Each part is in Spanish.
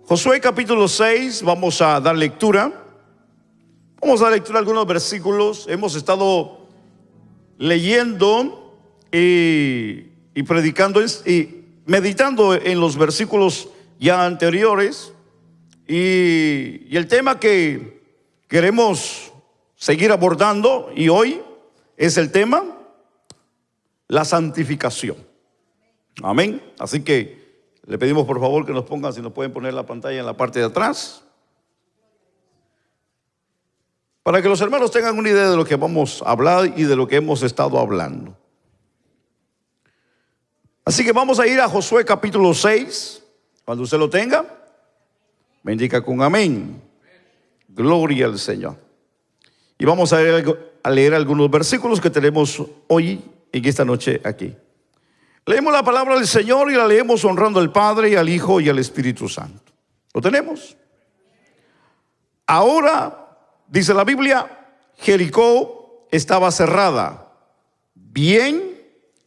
Josué capítulo 6, vamos a dar lectura. Vamos a dar lectura a algunos versículos. Hemos estado leyendo y predicando y meditando en los versículos ya anteriores. Y el tema que queremos seguir abordando y hoy es el tema, la santificación. Amén. Así que le pedimos por favor que nos pongan, si nos pueden poner la pantalla en la parte de atrás, para que los hermanos tengan una idea de lo que vamos a hablar y de lo que hemos estado hablando. Así que vamos a ir a Josué capítulo 6. Cuando usted lo tenga, me indica con amén. Gloria al Señor. Y vamos a leer algunos versículos que tenemos hoy, en esta noche aquí. Leemos la palabra del Señor y la leemos honrando al Padre y al Hijo y al Espíritu Santo. ¿Lo tenemos? Ahora, dice la Biblia, Jericó estaba cerrada, bien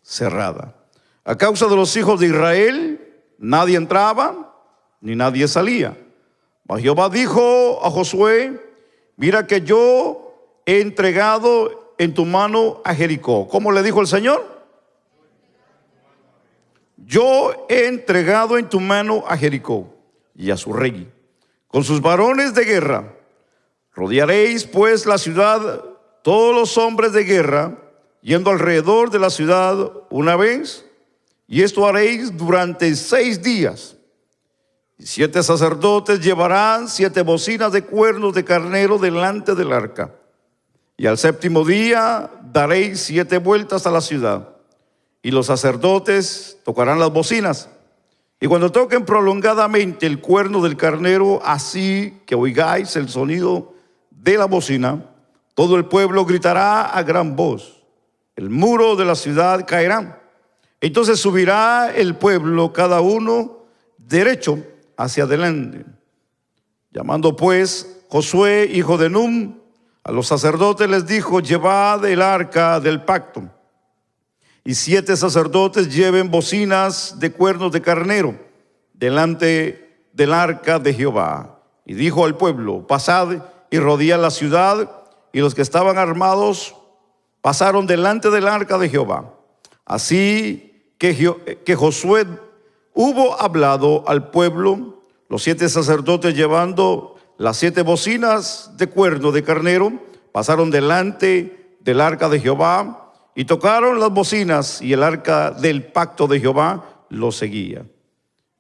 cerrada. A causa de los hijos de Israel, nadie entraba ni nadie salía. Mas Jehová dijo a Josué: mira que yo he entregado en tu mano a Jericó. ¿Cómo le dijo el Señor? Yo he entregado en tu mano a Jericó y a su rey, con sus varones de guerra. Rodearéis pues la ciudad, todos los hombres de guerra, yendo alrededor de la ciudad una vez, y esto haréis durante 6 días. Y 7 sacerdotes llevarán 7 bocinas de cuernos de carnero delante del arca. Y al 7º día daréis 7 vueltas a la ciudad. Y los sacerdotes tocarán las bocinas. Y cuando toquen prolongadamente el cuerno del carnero, así que oigáis el sonido de la bocina, todo el pueblo gritará a gran voz. El muro de la ciudad caerá. Entonces subirá el pueblo, cada uno derecho hacia adelante. Llamando pues Josué, hijo de Nun, a los sacerdotes les dijo: llevad el arca del pacto. Y 7 sacerdotes lleven bocinas de cuernos de carnero delante del arca de Jehová. Y dijo al pueblo: pasad y rodead la ciudad. Y los que estaban armados pasaron delante del arca de Jehová. Así que Josué hubo hablado al pueblo, los 7 sacerdotes llevando las 7 bocinas de cuerno de carnero pasaron delante del arca de Jehová. Y tocaron las bocinas, y el arca del pacto de Jehová los seguía.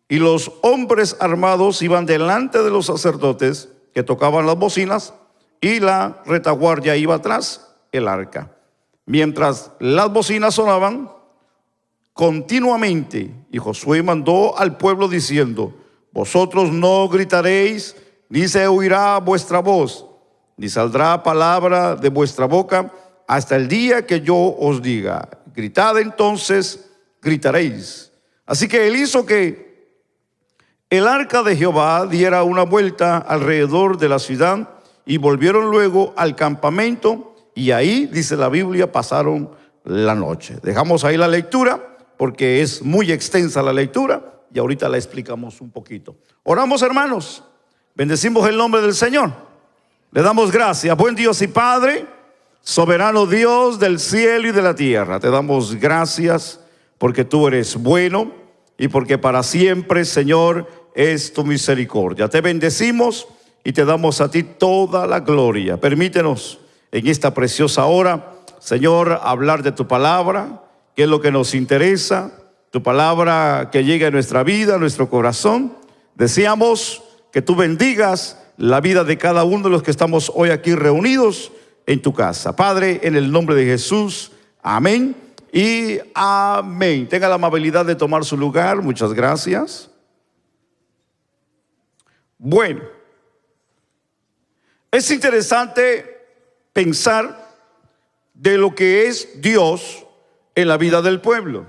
Y los hombres armados iban delante de los sacerdotes que tocaban las bocinas, y la retaguardia iba tras el arca. Mientras las bocinas sonaban continuamente, y Josué mandó al pueblo diciendo: vosotros no gritaréis, ni se oirá vuestra voz, ni saldrá palabra de vuestra boca, hasta el día que yo os diga: gritad, entonces gritaréis. Así que él hizo que el arca de Jehová diera una vuelta alrededor de la ciudad, y volvieron luego al campamento, y ahí, dice la Biblia, pasaron la noche. Dejamos ahí la lectura porque es muy extensa la lectura y ahorita la explicamos un poquito. Oramos, hermanos. Bendecimos el nombre del Señor. Le damos gracias, buen Dios y Padre, soberano Dios del cielo y de la tierra. Te damos gracias porque tú eres bueno y porque para siempre, Señor, es tu misericordia. Te bendecimos y te damos a ti toda la gloria. Permítenos en esta preciosa hora, Señor, hablar de tu palabra, que es lo que nos interesa, tu palabra que llegue a nuestra vida, a nuestro corazón. Deseamos que tú bendigas la vida de cada uno de los que estamos hoy aquí reunidos en tu casa. Padre, en el nombre de Jesús, amén y amén. Tenga la amabilidad de tomar su lugar. Muchas gracias. Bueno, es interesante pensar de lo que es Dios en la vida del pueblo.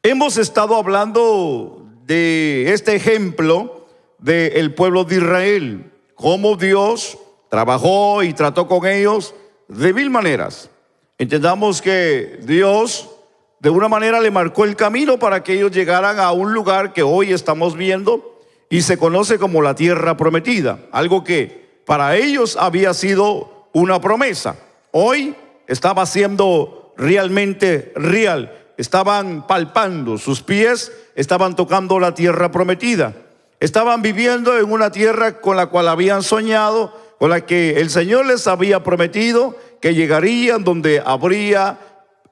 Hemos estado hablando de este ejemplo del pueblo de Israel, cómo Dios trabajó y trató con ellos de 1000 maneras. Entendamos que Dios de una manera le marcó el camino para que ellos llegaran a un lugar que hoy estamos viendo y se conoce como la tierra prometida, algo que para ellos había sido una promesa. Hoy estaba siendo realmente real. Estaban palpando, sus pies estaban tocando la tierra prometida. Estaban viviendo en una tierra con la cual habían soñado, con la que el Señor les había prometido que llegarían, donde habría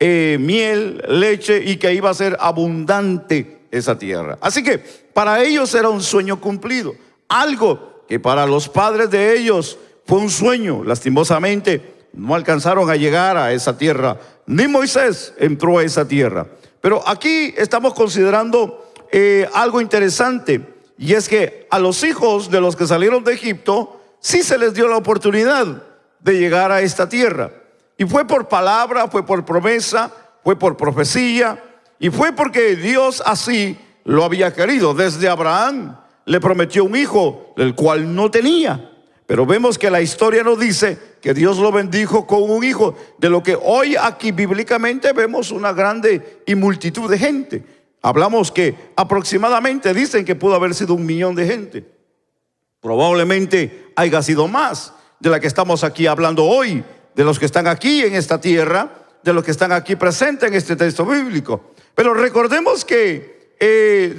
miel, leche, y que iba a ser abundante esa tierra. Así que para ellos era un sueño cumplido, algo que para los padres de ellos fue un sueño. Lastimosamente no alcanzaron a llegar a esa tierra, ni Moisés entró a esa tierra. Pero aquí estamos considerando algo interesante, y es que a los hijos de los que salieron de Egipto sí se les dio la oportunidad de llegar a esta tierra. Y fue por palabra, fue por promesa, fue por profecía, y fue porque Dios así lo había querido. Desde Abraham le prometió un hijo, el cual no tenía. Pero vemos que la historia nos dice que Dios lo bendijo con un hijo, de lo que hoy aquí bíblicamente vemos una grande y multitud de gente. Hablamos que aproximadamente dicen que pudo haber sido 1 millón de gente. Probablemente haya sido más de la que estamos aquí hablando hoy, de los que están aquí en esta tierra, de los que están aquí presentes en este texto bíblico. Pero recordemos que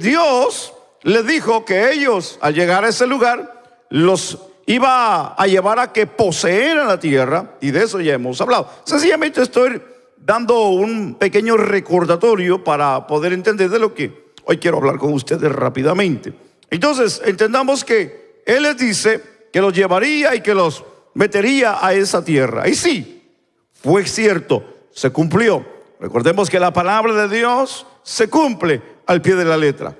Dios les dijo que ellos, al llegar a ese lugar, los iba a llevar a que poseeran la tierra, y de eso ya hemos hablado. Sencillamente estoy dando un pequeño recordatorio para poder entender de lo que hoy quiero hablar con ustedes rápidamente. Entonces, entendamos que Él les dice que los llevaría y que los metería a esa tierra. Y sí, fue cierto, se cumplió. Recordemos que la palabra de Dios se cumple al pie de la letra.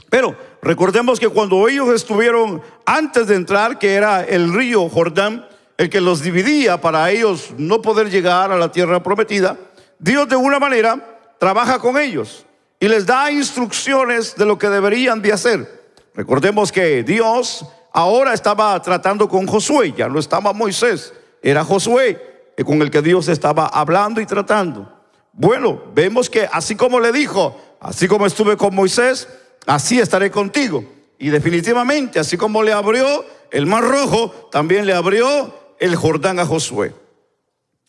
Pero recordemos que cuando ellos estuvieron antes de entrar, que era el río Jordán, el que los dividía para ellos no poder llegar a la tierra prometida, Dios de una manera trabaja con ellos y les da instrucciones de lo que deberían de hacer. Recordemos que Dios ahora estaba tratando con Josué, ya no estaba Moisés, era Josué con el que Dios estaba hablando y tratando. Bueno, vemos que así como le dijo, así como estuve con Moisés, así estaré contigo. Y definitivamente, así como le abrió el Mar Rojo, también le abrió el Jordán a Josué.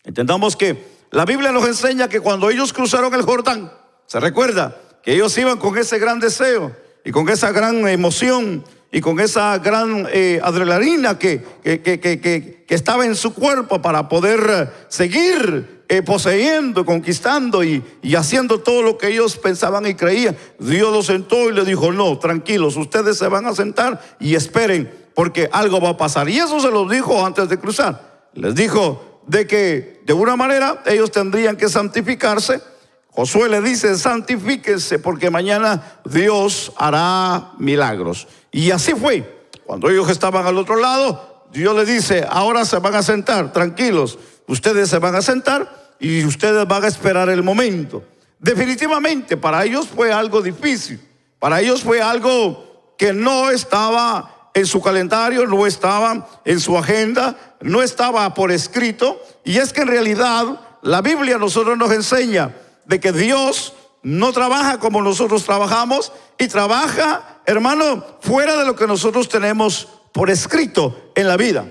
Entendamos que la Biblia nos enseña que cuando ellos cruzaron el Jordán, se recuerda que ellos iban con ese gran deseo y con esa gran emoción y con esa gran adrenalina que estaba en su cuerpo para poder seguir poseyendo, conquistando y haciendo todo lo que ellos pensaban y creían. Dios los sentó y le dijo: no, tranquilos, ustedes se van a sentar y esperen, porque algo va a pasar. Y eso se los dijo antes de cruzar. Les dijo de que de una manera ellos tendrían que santificarse. Josué le dice: santifíquense, porque mañana Dios hará milagros. Y así fue. Cuando ellos estaban al otro lado, Dios le dice: ahora se van a sentar, tranquilos, ustedes se van a sentar y ustedes van a esperar el momento. Definitivamente para ellos fue algo difícil. Para ellos fue algo que no estaba en su calendario, no estaba en su agenda, no estaba por escrito. Y es que en realidad la Biblia a nosotros nos enseña de que Dios no trabaja como nosotros trabajamos, y trabaja, hermano, fuera de lo que nosotros tenemos por escrito en la vida.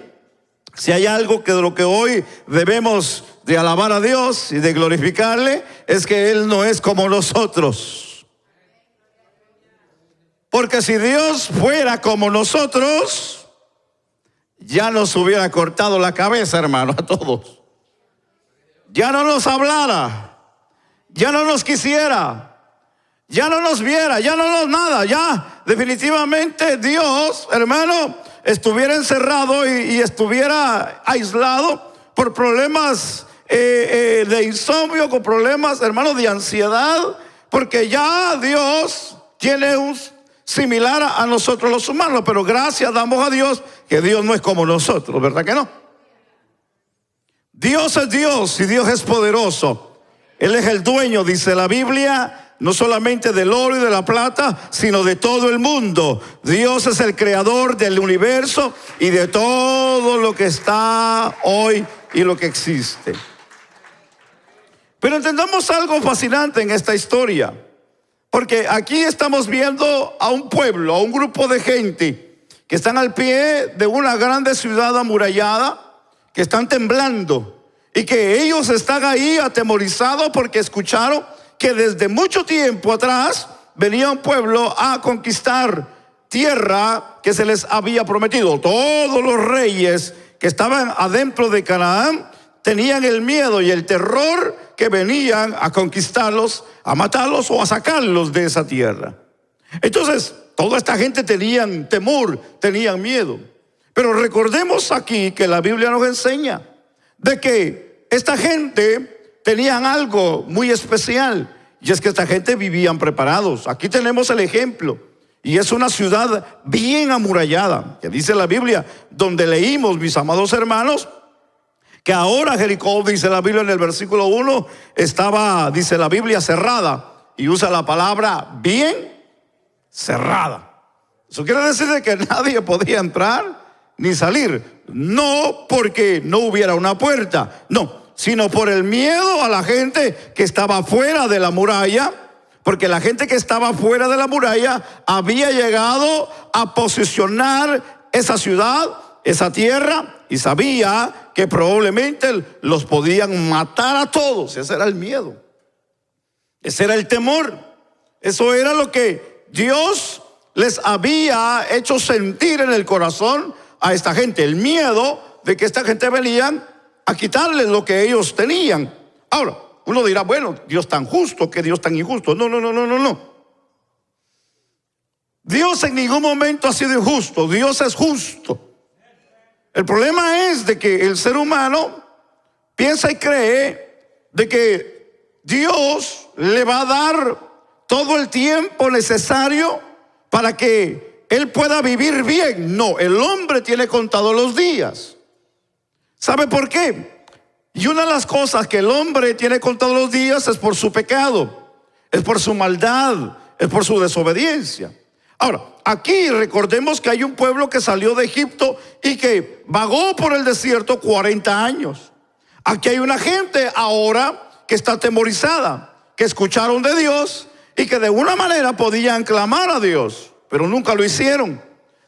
Si hay algo que de lo que hoy debemos de alabar a Dios y de glorificarle, es que Él no es como nosotros. Porque si Dios fuera como nosotros, ya nos hubiera cortado la cabeza, hermano, a todos. Ya no nos hablara, ya no nos quisiera, ya no nos viera, ya no nos nada, ya definitivamente Dios, hermano, estuviera encerrado y estuviera aislado por problemas de insomnio, con problemas, hermano, de ansiedad, porque ya Dios tiene un similar a nosotros los humanos. Pero gracias damos a Dios que Dios no es como nosotros, ¿verdad que no? Dios es Dios y Dios es poderoso. Él es el dueño, dice la Biblia, no solamente del oro y de la plata, sino de todo el mundo. Dios es el creador del universo y de todo lo que está hoy y lo que existe. Pero entendamos algo fascinante en esta historia. Porque aquí estamos viendo a un pueblo, a un grupo de gente que están al pie de una grande ciudad amurallada, que están temblando y que ellos están ahí atemorizados porque escucharon que desde mucho tiempo atrás venía un pueblo a conquistar tierra que se les había prometido. Todos los reyes que estaban adentro de Canaán tenían el miedo y el terror que venían a conquistarlos, a matarlos o a sacarlos de esa tierra. Entonces, toda esta gente tenían temor, tenían miedo. Pero recordemos aquí que la Biblia nos enseña de que esta gente tenían algo muy especial, y es que esta gente vivían preparados. Aquí tenemos el ejemplo, y es una ciudad bien amurallada, que dice la Biblia, donde leímos, mis amados hermanos, que ahora Jericó, dice la Biblia en el versículo 1, estaba, dice la Biblia, cerrada, y usa la palabra bien cerrada. Eso quiere decir de que nadie podía entrar ni salir, no porque no hubiera una puerta, no, sino por el miedo a la gente que estaba fuera de la muralla, porque la gente que estaba fuera de la muralla había llegado a posicionar esa ciudad, esa tierra, y sabía que probablemente los podían matar a todos. Ese era el miedo, ese era el temor, eso era lo que Dios les había hecho sentir en el corazón a esta gente, el miedo de que esta gente venían a quitarles lo que ellos tenían. Ahora, uno dirá, bueno, Dios tan justo, que Dios tan injusto. No. Dios en ningún momento ha sido injusto, Dios es justo. El problema es de que el ser humano piensa y cree de que Dios le va a dar todo el tiempo necesario para que él pueda vivir bien. No, el hombre tiene contados los días. ¿Sabe por qué? Y una de las cosas que el hombre tiene contados los días es por su pecado, es por su maldad, es por su desobediencia. Ahora, aquí recordemos que hay un pueblo que salió de Egipto y que vagó por el desierto 40 años. Aquí hay una gente ahora que está atemorizada, que escucharon de Dios y que de una manera podían clamar a Dios, pero nunca lo hicieron.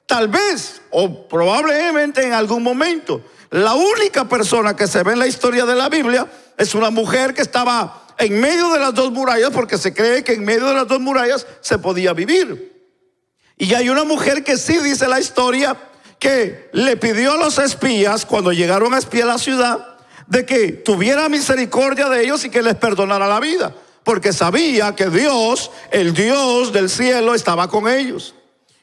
Tal vez o probablemente en algún momento. La única persona que se ve en la historia de la Biblia es una mujer que estaba en medio de las dos murallas, porque se cree que en medio de las dos murallas se podía vivir. Y hay una mujer que sí dice la historia que le pidió a los espías cuando llegaron a espiar la ciudad de que tuviera misericordia de ellos y que les perdonara la vida, porque sabía que Dios, el Dios del cielo, estaba con ellos.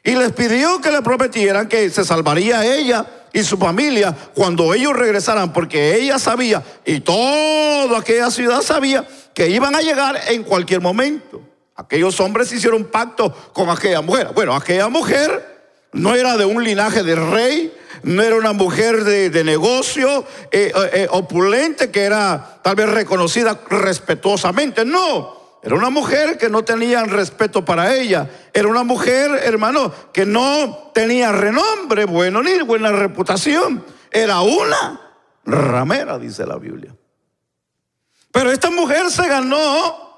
Y les pidió que le prometieran que se salvaría ella y su familia cuando ellos regresaran, porque ella sabía y toda aquella ciudad sabía que iban a llegar en cualquier momento. Aquellos hombres hicieron un pacto con aquella mujer. Bueno, aquella mujer no era de un linaje de rey, no era una mujer de negocio opulente que era tal vez reconocida respetuosamente. No, era una mujer que no tenía respeto para ella. Era una mujer, hermano, que no tenía renombre bueno ni buena reputación. Era una ramera, dice la Biblia. Pero esta mujer se ganó,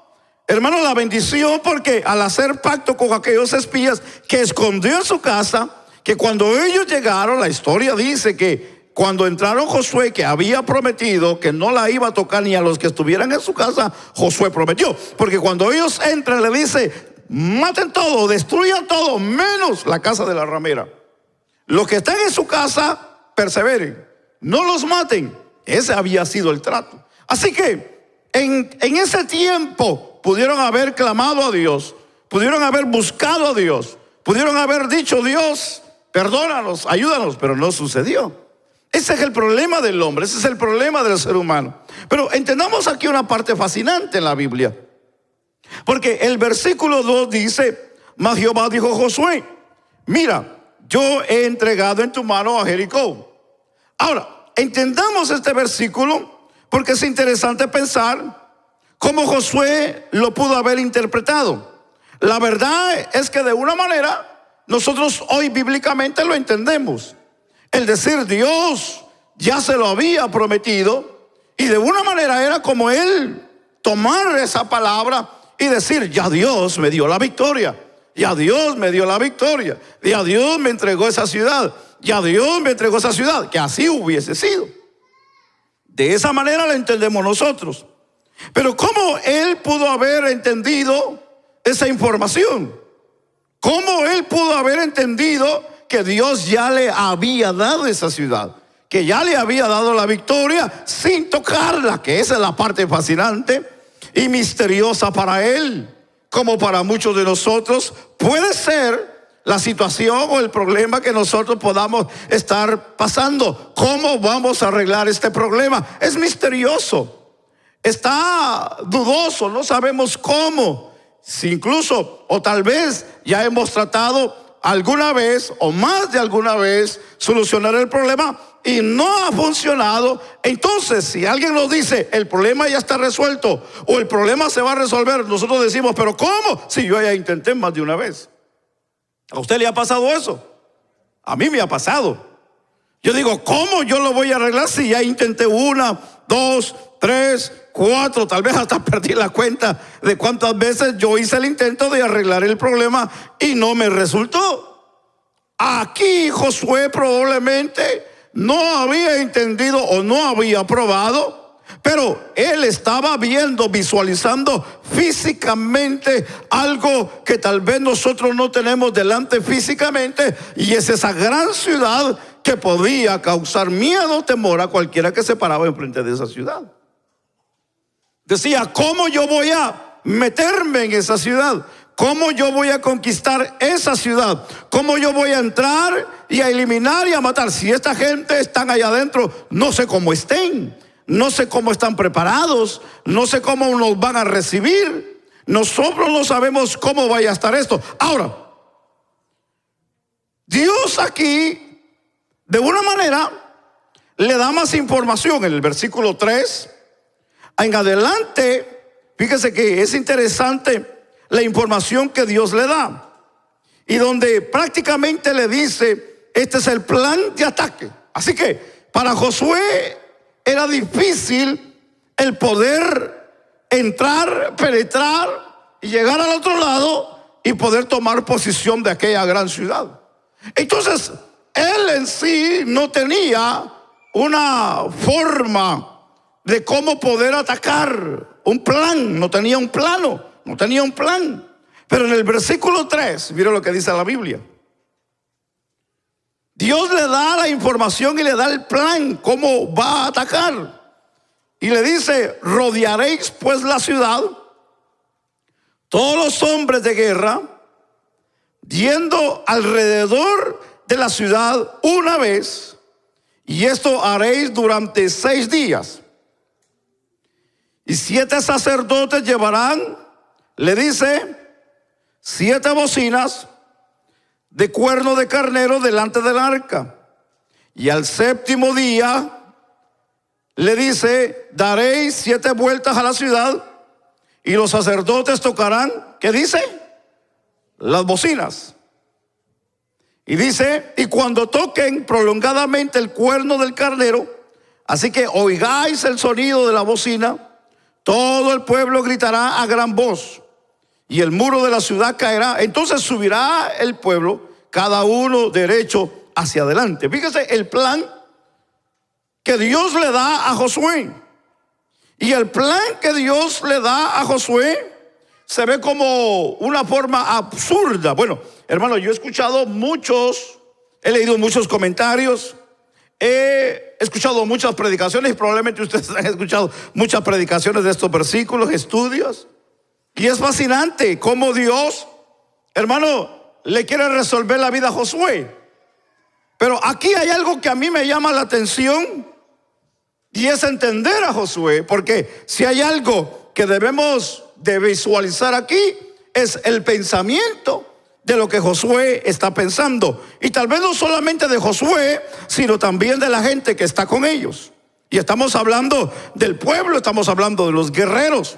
hermano, la bendición, porque al hacer pacto con aquellos espías que escondió en su casa, que cuando ellos llegaron, la historia dice que cuando entraron Josué, que había prometido que no la iba a tocar ni a los que estuvieran en su casa, Josué prometió, porque cuando ellos entran le dice, maten todo, destruyan todo, menos la casa de la ramera. Los que están en su casa, perseveren, no los maten. Ese había sido el trato. Así que en ese tiempo pudieron haber clamado a Dios, pudieron haber buscado a Dios, pudieron haber dicho, Dios, perdónanos, ayúdanos, pero no sucedió. Ese es el problema del hombre, ese es el problema del ser humano. Pero entendamos aquí una parte fascinante en la Biblia, porque el versículo 2 dice, mas Jehová dijo a Josué, mira, yo he entregado en tu mano a Jericó. Ahora, entendamos este versículo, porque es interesante pensar cómo Josué lo pudo haber interpretado. La verdad es que de una manera nosotros hoy bíblicamente lo entendemos. El decir Dios ya se lo había prometido, y de una manera era como él tomar esa palabra y y decir: ya Dios me dio la victoria, ya Dios me dio la victoria, ya Dios me entregó esa ciudad, ya Dios me entregó esa ciudad. Que así hubiese sido. De esa manera la entendemos nosotros. Pero ¿cómo él pudo haber entendido esa información? ¿Cómo él pudo haber entendido que Dios ya le había dado esa ciudad, que ya le había dado la victoria sin tocarla? Que esa es la parte fascinante y misteriosa para él, como para muchos de nosotros puede ser la situación o el problema que nosotros podamos estar pasando. ¿Cómo vamos a arreglar este problema? Es misterioso, está dudoso, no sabemos cómo. Si incluso o tal vez ya hemos tratado alguna vez o más de alguna vez solucionar el problema y no ha funcionado. Entonces, si alguien nos dice: el problema ya está resuelto o el problema se va a resolver, nosotros decimos: ¿pero cómo? Si yo ya intenté más de una vez. ¿A usted le ha pasado eso? A mí me ha pasado. Yo digo: ¿cómo yo lo voy a arreglar si ya intenté 1, 2, 3, 4? Tal vez hasta perdí la cuenta de cuántas veces yo hice el intento de arreglar el problema y no me resultó. Aquí Josué probablemente no había entendido o no había probado, pero él estaba viendo, visualizando físicamente algo que tal vez nosotros no tenemos delante físicamente, y es esa gran ciudad que podía causar miedo, temor a cualquiera que se paraba enfrente de esa ciudad. Decía: ¿cómo yo voy a meterme en esa ciudad? ¿Cómo yo voy a conquistar esa ciudad? ¿Cómo yo voy a entrar y a eliminar y a matar? Si esta gente están allá adentro, no sé cómo estén, no sé cómo están preparados, no sé cómo nos van a recibir. Nosotros no sabemos cómo vaya a estar esto. Ahora, Dios aquí, de una manera, le da más información. En el versículo 3 en adelante, fíjese que es interesante la información que Dios le da, y donde prácticamente le dice: este es el plan de ataque. Así que para Josué era difícil el poder entrar, penetrar y llegar al otro lado y poder tomar posesión de aquella gran ciudad. Entonces él en sí no tenía una forma de cómo poder atacar, un plan, no tenía un plano, no tenía un plan. Pero en el versículo 3, mire lo que dice la Biblia. Dios le da la información y le da el plan, cómo va a atacar. Y le dice: rodearéis pues la ciudad, todos los hombres de guerra, yendo alrededor de la ciudad una vez, y esto haréis durante 6 días. Y 7 sacerdotes llevarán, le dice, 7 bocinas de cuerno de carnero delante del arca. Y al 7º día, le dice: daréis 7 vueltas a la ciudad, y los sacerdotes tocarán, ¿qué dice? Las bocinas. Y dice: y cuando toquen prolongadamente el cuerno del carnero, así que oigáis el sonido de la bocina, todo el pueblo gritará a gran voz, y el muro de la ciudad caerá. Entonces subirá el pueblo, cada uno derecho hacia adelante. Fíjese el plan que Dios le da a Josué. Y el plan que Dios le da a Josué se ve como una forma absurda. Bueno, hermano, yo he escuchado he leído muchos comentarios, he escuchado muchas predicaciones, y probablemente ustedes han escuchado muchas predicaciones de estos versículos, estudios. Y es fascinante cómo Dios, hermano, le quiere resolver la vida a Josué. Pero aquí hay algo que a mí me llama la atención, y es entender a Josué. Porque si hay algo que debemos de visualizar aquí, es el pensamiento de lo que Josué está pensando. Y tal vez no solamente de Josué, sino también de la gente que está con ellos. Y estamos hablando del pueblo, estamos hablando de los guerreros.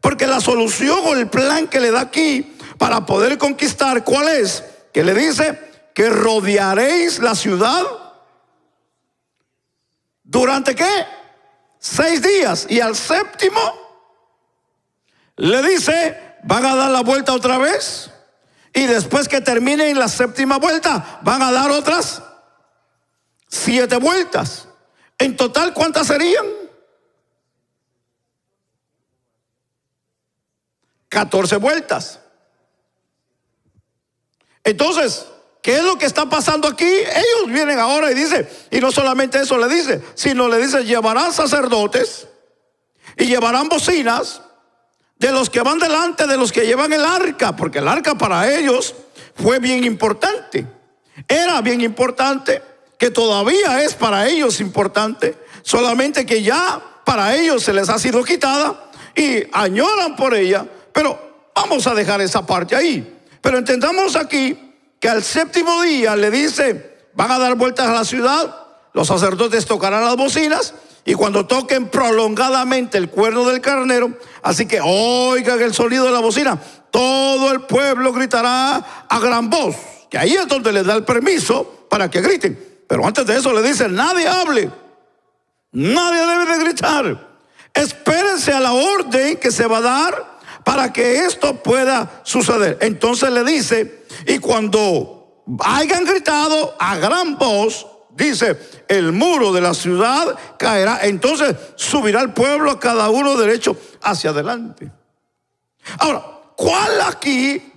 Porque la solución o el plan que le da aquí para poder conquistar, ¿cuál es? Que le dice que rodearéis la ciudad ¿durante qué? 6 días. Y al 7º le dice: van a dar la vuelta otra vez. Y después que terminen la séptima vuelta, van a dar otras 7 vueltas. En total, ¿cuántas serían? 14 vueltas. Entonces, ¿qué es lo que está pasando aquí? Ellos vienen ahora y dicen, y no solamente eso le dice, sino le dice, llevarán sacerdotes y llevarán bocinas de los que van delante de los que llevan el arca, porque el arca para ellos fue bien importante. Era bien importante, que todavía es para ellos importante, solamente que ya para ellos se les ha sido quitada y añoran por ella. Pero vamos a dejar esa parte ahí. Pero entendamos aquí que al séptimo día le dice, van a dar vueltas a la ciudad, los sacerdotes tocarán las bocinas, y cuando toquen prolongadamente el cuerno del carnero, así que oigan el sonido de la bocina, todo el pueblo gritará a gran voz, que ahí es donde les da el permiso para que griten. Pero antes de eso le dice, nadie hable, nadie debe de gritar, espérense a la orden que se va a dar para que esto pueda suceder. Entonces le dice, y cuando hayan gritado a gran voz, dice, el muro de la ciudad caerá. Entonces subirá el pueblo a cada uno derecho hacia adelante. Ahora, ¿cuál aquí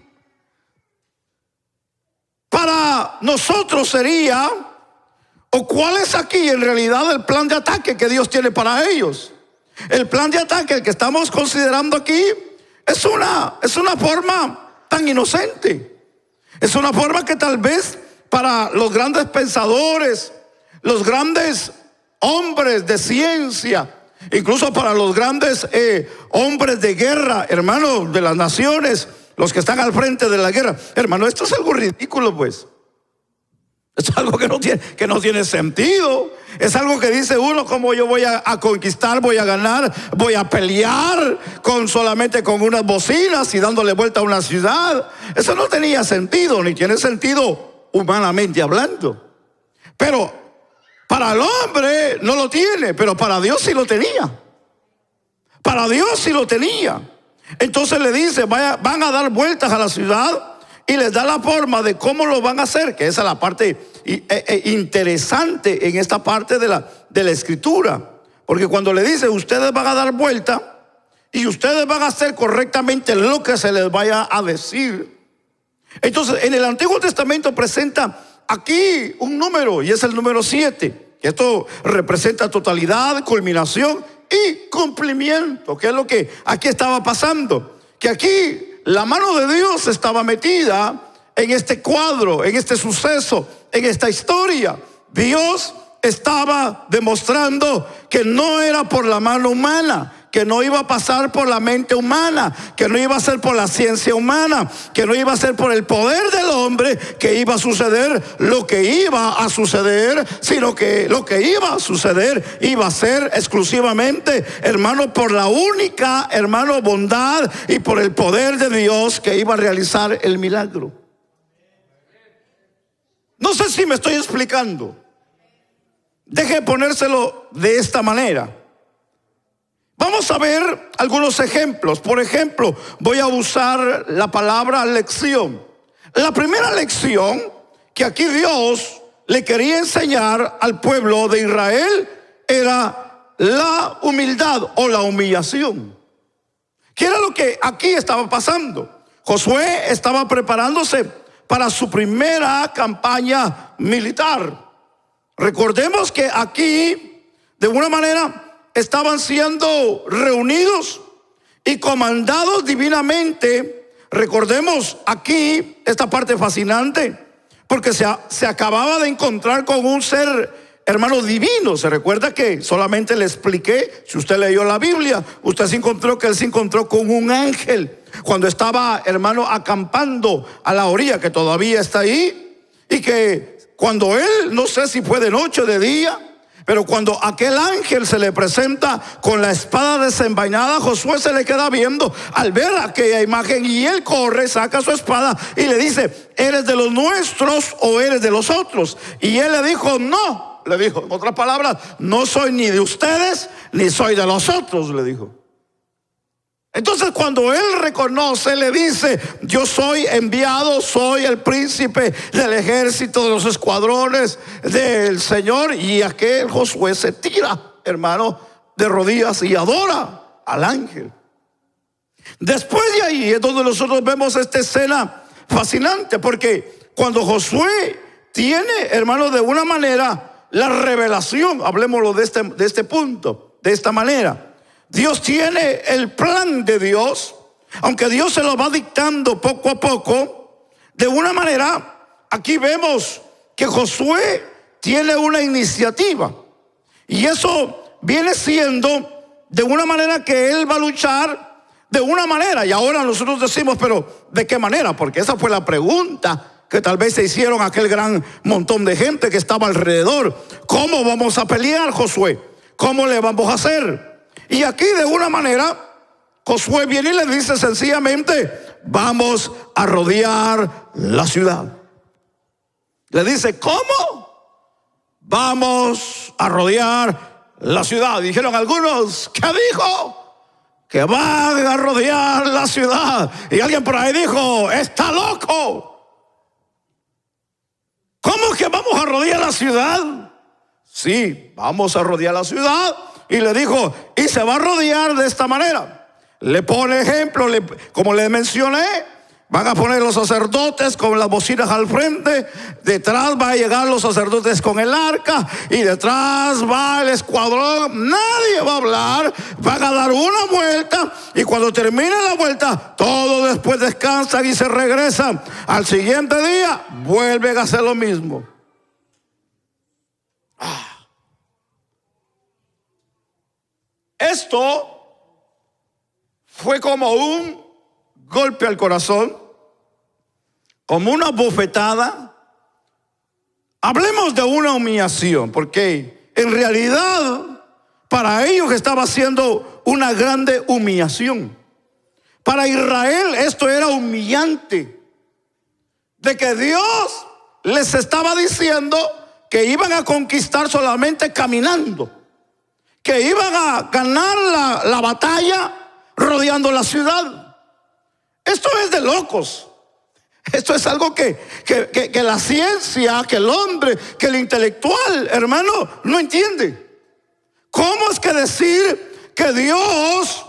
para nosotros sería, o cuál es aquí en realidad el plan de ataque que Dios tiene para ellos? El plan de ataque, el que estamos considerando aquí, es una forma tan inocente. Es una forma que tal vez para los grandes pensadores, los grandes hombres de ciencia, incluso para los grandes hombres de guerra, hermanos de las naciones, los que están al frente de la guerra, hermano, esto es algo ridículo, pues. Es algo que no tiene sentido. Es algo que dice uno, como yo voy a conquistar, voy a ganar, voy a pelear solamente con unas bocinas y dándole vuelta a una ciudad. Eso no tenía sentido, ni tiene sentido humanamente hablando. Pero para el hombre no lo tiene, pero para Dios sí lo tenía. Para Dios sí lo tenía. Entonces le dice, van a dar vueltas a la ciudad, y les da la forma de cómo lo van a hacer, que esa es la parte interesante en esta parte de la escritura. Porque cuando le dice, ustedes van a dar vuelta y ustedes van a hacer correctamente lo que se les vaya a decir. Entonces, en el Antiguo Testamento presenta aquí un número, y es el número 7. Que esto representa totalidad, culminación y cumplimiento, que es lo que aquí estaba pasando. Que aquí la mano de Dios estaba metida en este cuadro, en este suceso, en esta historia. Dios estaba demostrando que no era por la mano humana, que no iba a pasar por la mente humana, que no iba a ser por la ciencia humana, que no iba a ser por el poder del hombre que iba a suceder lo que iba a suceder, sino que lo que iba a suceder iba a ser exclusivamente, hermano, por la única, hermano, bondad y por el poder de Dios que iba a realizar el milagro. No sé si me estoy explicando. Deje de ponérselo de esta manera. Vamos a ver algunos ejemplos. Por ejemplo, voy a usar la palabra lección. La primera lección que aquí Dios le quería enseñar al pueblo de Israel era la humildad o la humillación. ¿Qué era lo que aquí estaba pasando? Josué estaba preparándose para su primera campaña militar. Recordemos que aquí, de alguna manera, estaban siendo reunidos y comandados divinamente. Recordemos aquí esta parte fascinante, porque se acababa de encontrar con un ser, hermano, divino. Se recuerda que solamente le expliqué, si usted leyó la Biblia, usted se encontró que él se encontró con un ángel cuando estaba, hermano, acampando a la orilla, que todavía está ahí, y que cuando él, no sé si fue de noche o de día, pero cuando aquel ángel se le presenta con la espada desenvainada, Josué se le queda viendo al ver aquella imagen, y él corre, saca su espada y le dice, ¿eres de los nuestros o eres de los otros? Y él le dijo, no, le dijo, en otras palabras, no soy ni de ustedes ni soy de los otros, le dijo. Entonces cuando él reconoce, le dice: yo soy enviado, soy el príncipe del ejército de los escuadrones del Señor. Y aquel Josué se tira, hermano, de rodillas y adora al ángel. Después de ahí es donde nosotros vemos esta escena fascinante, porque cuando Josué tiene, hermano, de una manera la revelación, hablemoslo de este punto, de esta manera. Dios tiene el plan de Dios, aunque Dios se lo va dictando poco a poco. De una manera, aquí vemos que Josué tiene una iniciativa, y eso viene siendo de una manera que él va a luchar de una manera. Y ahora nosotros decimos: pero ¿de qué manera? Porque esa fue la pregunta que tal vez se hicieron aquel gran montón de gente que estaba alrededor. ¿Cómo vamos a pelear, Josué? ¿Cómo le vamos a hacer? Y aquí de una manera Josué viene y le dice sencillamente: vamos a rodear la ciudad. Le dice: ¿cómo? Vamos a rodear la ciudad. Dijeron algunos: ¿qué dijo? Que van a rodear la ciudad. Y alguien por ahí dijo: está loco. ¿Cómo que vamos a rodear la ciudad? Sí, vamos a rodear la ciudad. Y le dijo: y se va a rodear de esta manera. Le pone ejemplo, como le mencioné, van a poner los sacerdotes con las bocinas al frente. Detrás va a llegar los sacerdotes con el arca, y detrás va el escuadrón. Nadie va a hablar. Van a dar una vuelta, y cuando termine la vuelta, todos después descansan y se regresan. Al siguiente día vuelven a hacer lo mismo. Esto fue como un golpe al corazón, como una bofetada. Hablemos de una humillación, porque en realidad para ellos estaba siendo una grande humillación. Para Israel esto era humillante, de que Dios les estaba diciendo que iban a conquistar solamente caminando, que iban a ganar la batalla rodeando la ciudad. Esto es de locos. Esto es algo que la ciencia, que el hombre, que el intelectual, hermano, no entiende. ¿Cómo es que decir que Dios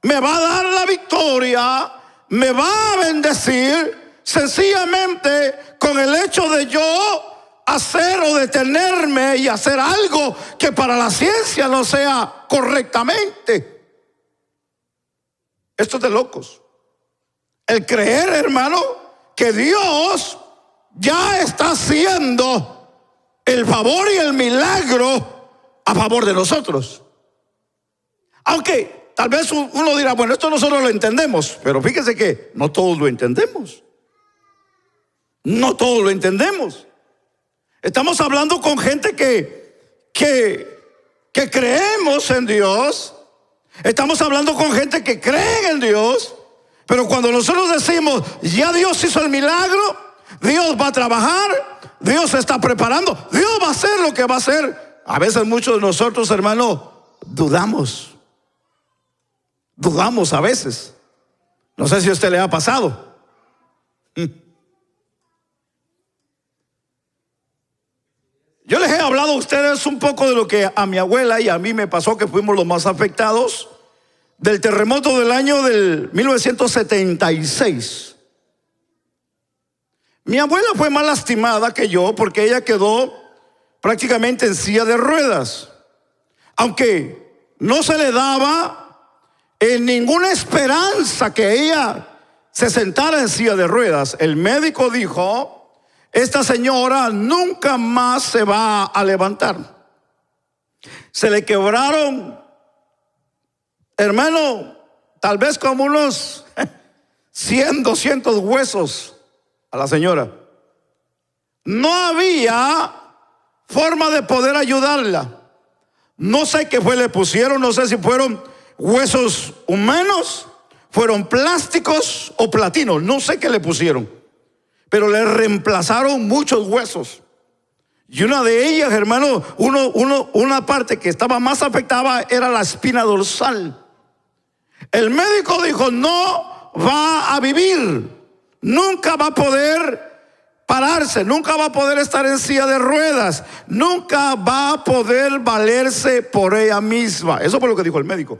me va a dar la victoria, me va a bendecir, sencillamente con el hecho de yo hacer o detenerme y hacer algo que para la ciencia no sea correctamente? Esto es de locos. El creer, hermano, que Dios ya está haciendo el favor y el milagro a favor de nosotros. Aunque tal vez uno dirá: bueno, esto nosotros lo entendemos. Pero fíjese que no todos lo entendemos. No todos lo entendemos. Estamos hablando con gente que creemos en Dios. Estamos hablando con gente que cree en Dios. Pero cuando nosotros decimos: ya Dios hizo el milagro, Dios va a trabajar, Dios se está preparando, Dios va a hacer lo que va a hacer, a veces muchos de nosotros, hermano, dudamos. Dudamos a veces. No sé si a usted le ha pasado. Yo les he hablado a ustedes un poco de lo que a mi abuela y a mí me pasó, que fuimos los más afectados del terremoto del año del 1976. Mi abuela fue más lastimada que yo, porque ella quedó prácticamente en silla de ruedas. Aunque no se le daba ninguna esperanza que ella se sentara en silla de ruedas, el médico dijo: esta señora nunca más se va a levantar. Se le quebraron, hermano, tal vez como unos 100, 200 huesos a la señora. No había forma de poder ayudarla. No sé qué fue, le pusieron, no sé si fueron huesos humanos, fueron plásticos o platinos, no sé qué le pusieron. Pero le reemplazaron muchos huesos. Y una de ellas, hermano, una parte que estaba más afectada era la espina dorsal. El médico dijo: no va a vivir, nunca va a poder pararse, nunca va a poder estar en silla de ruedas, nunca va a poder valerse por ella misma. Eso fue lo que dijo el médico.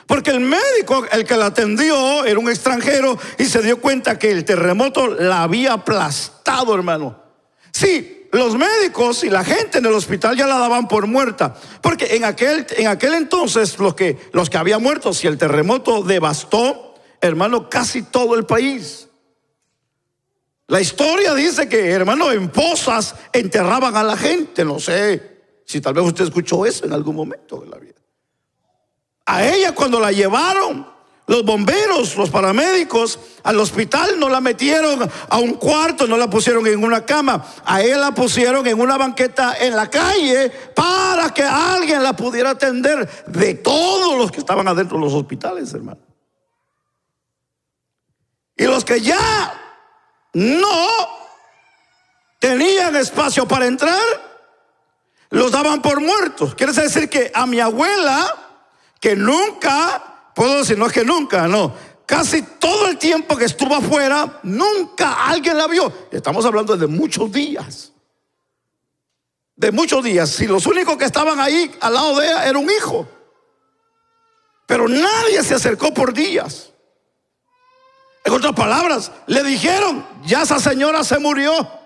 Porque el médico, el que la atendió, era un extranjero y se dio cuenta que el terremoto la había aplastado, hermano. Sí, los médicos y la gente en el hospital ya la daban por muerta, porque en aquel entonces los que habían muerto, si el terremoto devastó, hermano, casi todo el país. La historia dice que, hermano, en pozas enterraban a la gente. No sé si tal vez usted escuchó eso en algún momento de la vida. A ella, cuando la llevaron los bomberos, los paramédicos al hospital, no la metieron a un cuarto, no la pusieron en una cama. A ella la pusieron en una banqueta en la calle para que alguien la pudiera atender, de todos los que estaban adentro de los hospitales, hermano. Y los que ya no tenían espacio para entrar, los daban por muertos. Quiere decir que a mi abuela, que nunca, puedo decir, no es que nunca, no, casi todo el tiempo que estuvo afuera, nunca alguien la vio. Estamos hablando de muchos días. De muchos días. Si los únicos que estaban ahí al lado de ella era un hijo. Pero nadie se acercó por días. En otras palabras, le dijeron: ya esa señora se murió.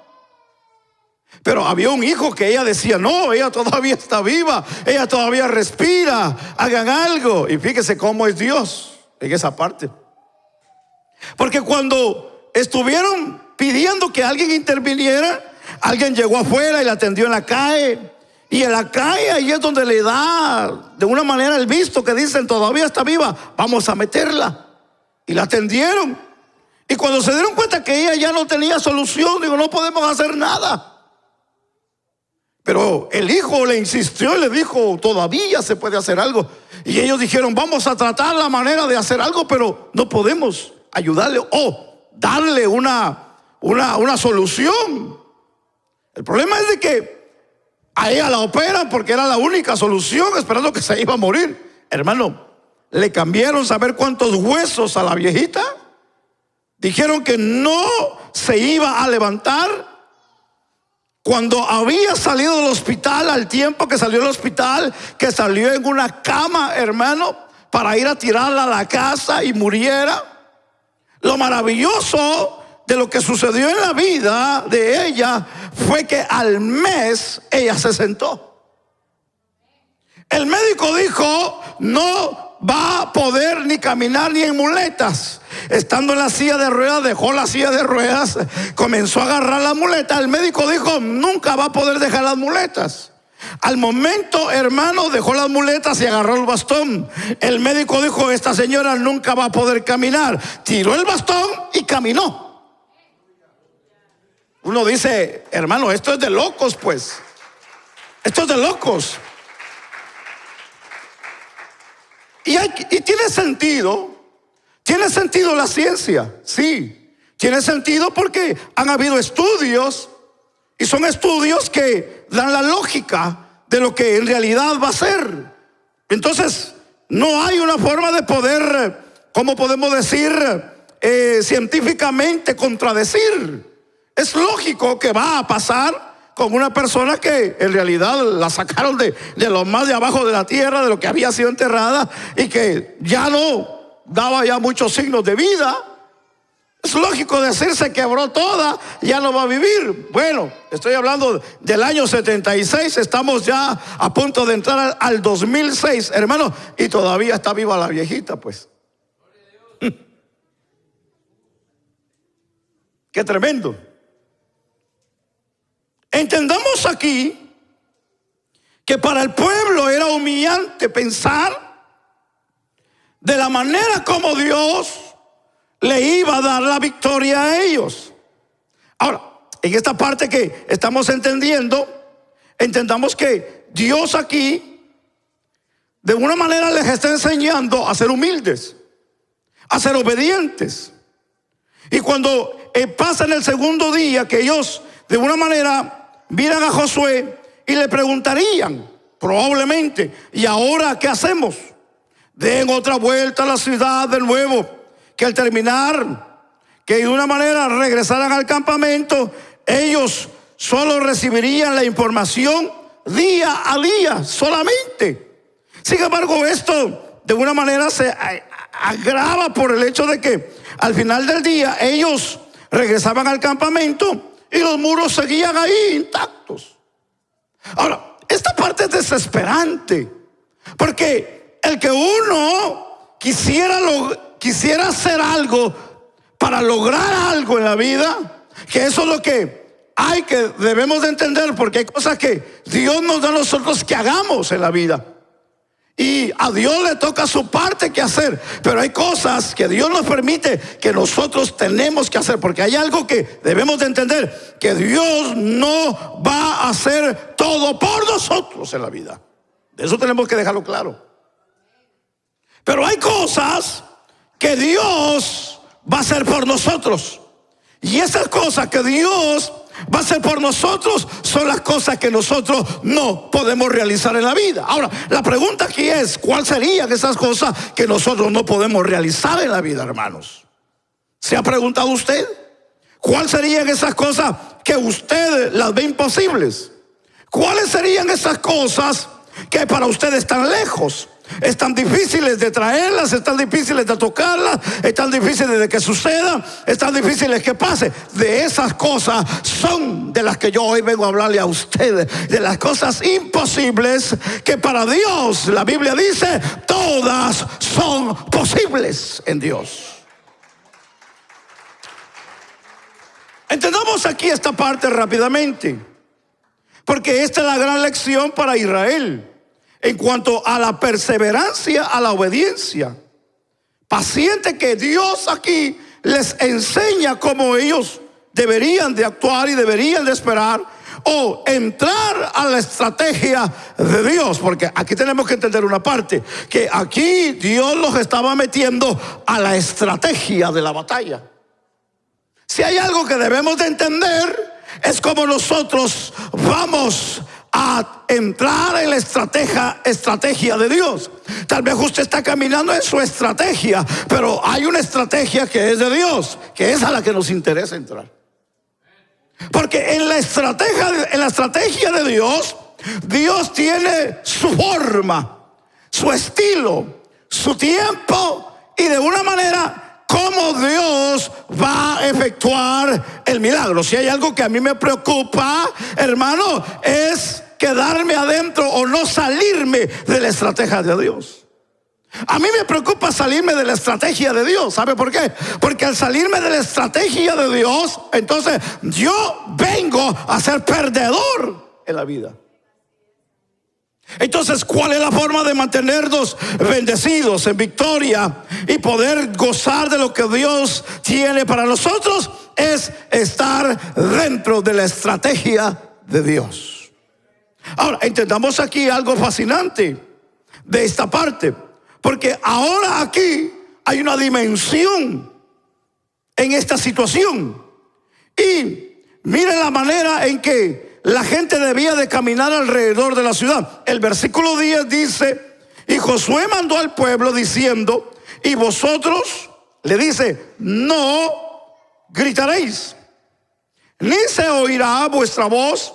Pero había un hijo que ella decía: no, ella todavía está viva, ella todavía respira, hagan algo. Y fíjese cómo es Dios en esa parte. Porque cuando estuvieron pidiendo que alguien interviniera, alguien llegó afuera y la atendió en la calle. Y en la calle ahí es donde le da de una manera el visto, que dicen: todavía está viva, vamos a meterla. Y la atendieron. Y cuando se dieron cuenta que ella ya no tenía solución, digo: no podemos hacer nada. Pero el hijo le insistió y le dijo: todavía se puede hacer algo. Y ellos dijeron: vamos a tratar la manera de hacer algo, pero no podemos ayudarle o darle una solución. El problema es de que a ella la operan porque era la única solución, esperando que se iba a morir. Hermano, le cambiaron saber cuántos huesos a la viejita. Dijeron que no se iba a levantar. Cuando había salido del hospital, al tiempo que salió del hospital, que salió en una cama, hermano, para ir a tirarla a la casa y muriera. Lo maravilloso de lo que sucedió en la vida de ella fue que al mes ella se sentó. El médico dijo: no va a poder ni caminar ni en muletas. Estando en la silla de ruedas, dejó la silla de ruedas, comenzó a agarrar la muleta. El médico dijo: nunca va a poder dejar las muletas. Al momento, hermano, dejó las muletas y agarró el bastón. El médico dijo: esta señora nunca va a poder caminar. Tiró el bastón y caminó. Uno dice: hermano, esto es de locos, pues. Esto es de locos. Y tiene sentido. ¿Tiene sentido la ciencia? Sí, tiene sentido porque han habido estudios, y son estudios que dan la lógica de lo que en realidad va a ser. Entonces, no hay una forma de poder, ¿cómo podemos decir? Científicamente contradecir. Es lógico que va a pasar con una persona que en realidad la sacaron de lo más de abajo de la tierra, de lo que había sido enterrada, y que ya no daba ya muchos signos de vida. Es lógico decir: se quebró toda, ya no va a vivir. Bueno, estoy hablando del año 76, estamos ya a punto de entrar al 2006, hermano, y todavía está viva la viejita, pues. Qué tremendo. Entendamos aquí que para el pueblo era humillante pensar de la manera como Dios le iba a dar la victoria a ellos. Ahora, en esta parte que estamos entendiendo, entendamos que Dios aquí de una manera les está enseñando a ser humildes, a ser obedientes. Y cuando pasa en el segundo día, que ellos de una manera miran a Josué y le preguntarían probablemente: ¿y ahora qué hacemos? den otra vuelta a la ciudad de nuevo, que al terminar, que de una manera regresaran al campamento, ellos solo recibirían la información día a día solamente. Sin embargo, esto de una manera se agrava por el hecho de que al final del día ellos regresaban al campamento y los muros seguían ahí intactos. Ahora, esta parte es desesperante, porque el que uno quisiera hacer algo para lograr algo en la vida, que eso es lo que debemos de entender, porque hay cosas que Dios nos da a nosotros que hagamos en la vida. Y a Dios le toca su parte que hacer, pero hay cosas que Dios nos permite que nosotros tenemos que hacer, porque hay algo que debemos de entender, que Dios no va a hacer todo por nosotros en la vida. De eso tenemos que dejarlo claro. Pero hay cosas que Dios va a hacer por nosotros, y esas cosas que Dios va a hacer por nosotros son las cosas que nosotros no podemos realizar en la vida. Ahora, la pregunta aquí es, ¿cuáles serían esas cosas que nosotros no podemos realizar en la vida, hermanos? ¿Se ha preguntado usted? ¿Cuáles serían esas cosas que usted las ve imposibles? ¿Cuáles serían esas cosas que para usted están lejos? Están difíciles de traerlas, están difíciles de tocarlas, están difíciles de que suceda, están difíciles que pase. De esas cosas son de las que yo hoy vengo a hablarle a ustedes, de las cosas imposibles que para Dios, la Biblia dice, todas son posibles en Dios. Entendamos aquí esta parte rápidamente, porque esta es la gran lección para Israel en cuanto a la perseverancia, a la obediencia paciente, que Dios aquí les enseña cómo ellos deberían de actuar y deberían de esperar o entrar a la estrategia de Dios. Porque aquí tenemos que entender una parte, que aquí Dios los estaba metiendo a la estrategia de la batalla. Si hay algo que debemos de entender, es cómo nosotros vamos a entrar en la estrategia de Dios. Tal vez usted está caminando en su estrategia, pero hay una estrategia que es de Dios, que es a la que nos interesa entrar. Porque en la estrategia de Dios, Dios tiene su forma, su estilo, su tiempo, y de una manera cómo Dios va a efectuar el milagro. Si hay algo que a mí me preocupa, hermano, es quedarme adentro o no salirme de la estrategia de Dios. A mí me preocupa salirme de la estrategia de Dios. ¿Sabe por qué? Porque al salirme de la estrategia de Dios, entonces yo vengo a ser perdedor en la vida. Entonces, ¿cuál es la forma de mantenernos bendecidos, en victoria y poder gozar de lo que Dios tiene para nosotros? Es estar dentro de la estrategia de Dios. Ahora, entendamos aquí algo fascinante de esta parte, porque ahora aquí hay una dimensión en esta situación. Y miren la manera en que la gente debía de caminar alrededor de la ciudad. El versículo 10 dice: y Josué mandó al pueblo diciendo, y vosotros, le dice, no gritaréis, ni se oirá vuestra voz,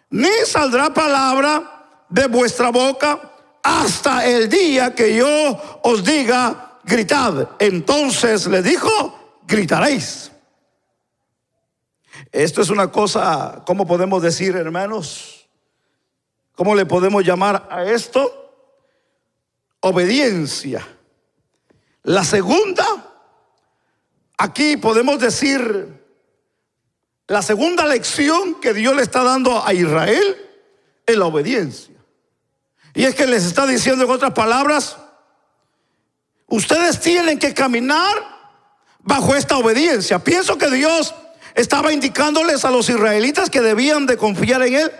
ni saldrá palabra de vuestra boca hasta el día que yo os diga, gritad. Entonces le dijo, gritaréis. Esto es una cosa, ¿cómo podemos decir, hermanos? ¿Cómo le podemos llamar a esto? Obediencia. La segunda, aquí podemos decir, la segunda lección que Dios le está dando a Israel es la obediencia. Y es que les está diciendo, en otras palabras, ustedes tienen que caminar bajo esta obediencia. Pienso que Dios estaba indicándoles a los israelitas que debían de confiar en Él